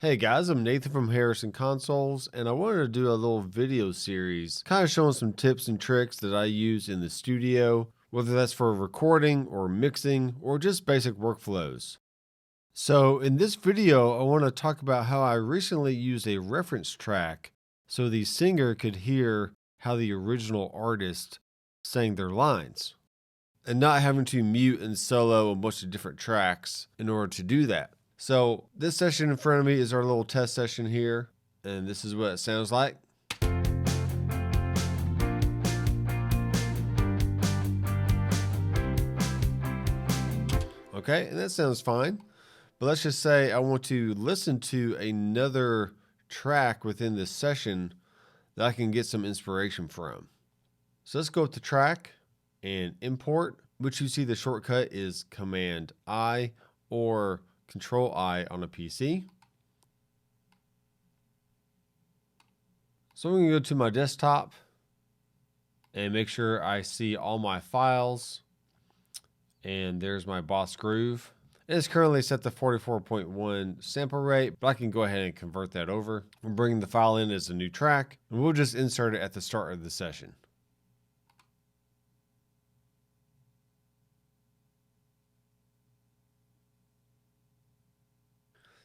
Hey guys, I'm Nathan from Harrison Consoles, and I wanted to do a little video series kind of showing some tips and tricks that I use in the studio, whether that's for recording or mixing or just basic workflows. So in this video, I want to talk about how I recently used a reference track so the singer could hear how the original artist sang their lines, and not having to mute and solo a bunch of different tracks in order to do that. So this session in front of me is our little test session here, and this is what it sounds like. Okay, and that sounds fine. But let's just say I want to listen to another track within this session that I can get some inspiration from. So let's go with the track and import, which you see the shortcut is Command I or Control I on a PC. So I'm going to go to my desktop and make sure I see all my files. And there's my Boss Groove. It's currently set to 44.1 sample rate, but I can go ahead and convert that over. I'm bringing the file in as a new track, and we'll just insert it at the start of the session.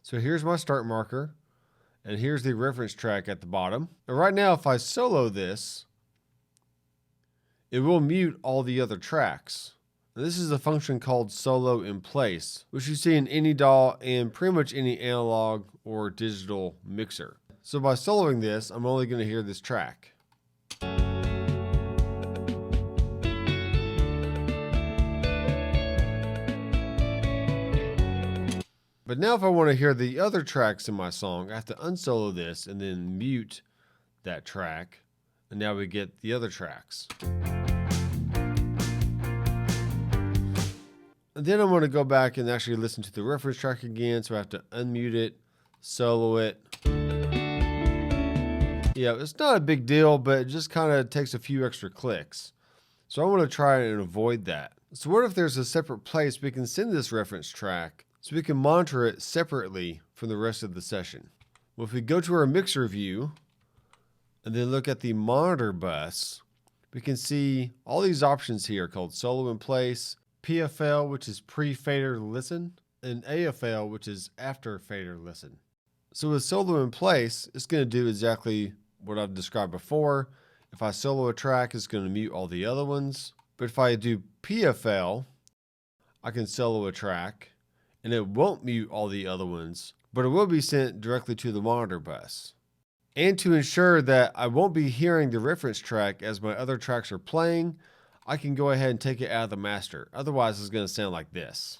So here's my start marker, and here's the reference track at the bottom. And right now, if I solo this, it will mute all the other tracks. And this is a function called solo in place, which you see in any DAW and pretty much any analog or digital mixer. So by soloing this, I'm only going to hear this track. But now if I want to hear the other tracks in my song, I have to unsolo this and then mute that track. And now we get the other tracks. And then I'm going to go back and actually listen to the reference track again. So I have to unmute it, solo it. Yeah, it's not a big deal, but it just kind of takes a few extra clicks. So I want to try and avoid that. So what if there's a separate place we can send this reference track so we can monitor it separately from the rest of the session? Well, if we go to our mixer view and then look at the monitor bus, we can see all these options here called solo in place, PFL, which is pre-fader listen, and AFL, which is after fader listen. So with solo in place, it's going to do exactly what I've described before. If I solo a track, it's going to mute all the other ones. But if I do PFL, I can solo a track, and it won't mute all the other ones, but it will be sent directly to the monitor bus. And to ensure that I won't be hearing the reference track as my other tracks are playing, I can go ahead and take it out of the master. Otherwise, it's going to sound like this.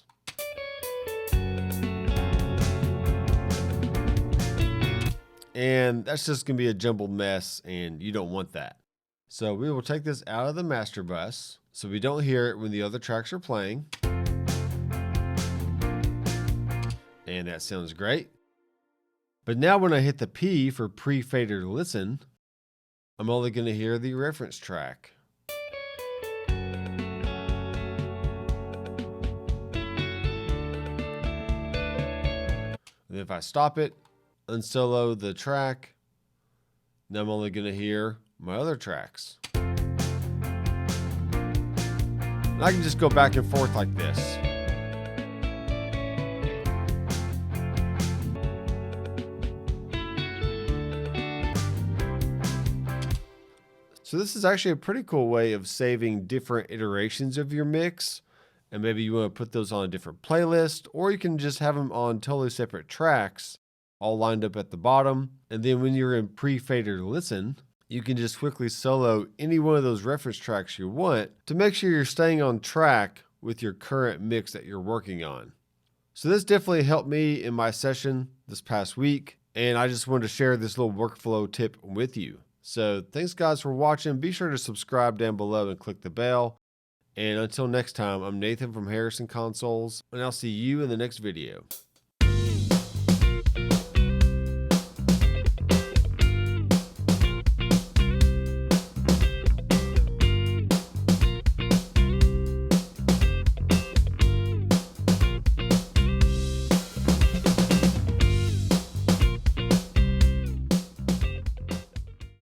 And that's just going to be a jumbled mess, and you don't want that. So we will take this out of the master bus so we don't hear it when the other tracks are playing. And that sounds great. But now when I hit the P for pre-fader listen, I'm only going to hear the reference track. And if I stop it, unsolo the track, then I'm only going to hear my other tracks. And I can just go back and forth like this. So this is actually a pretty cool way of saving different iterations of your mix. And maybe you want to put those on a different playlist, or you can just have them on totally separate tracks, all lined up at the bottom. And then when you're in pre-fader listen, you can just quickly solo any one of those reference tracks you want to make sure you're staying on track with your current mix that you're working on. So this definitely helped me in my session this past week, and I just wanted to share this little workflow tip with you. So thanks guys for watching. Be sure to subscribe down below and click the bell. And until next time, I'm Nathan from Harrison Consoles, and I'll see you in the next video.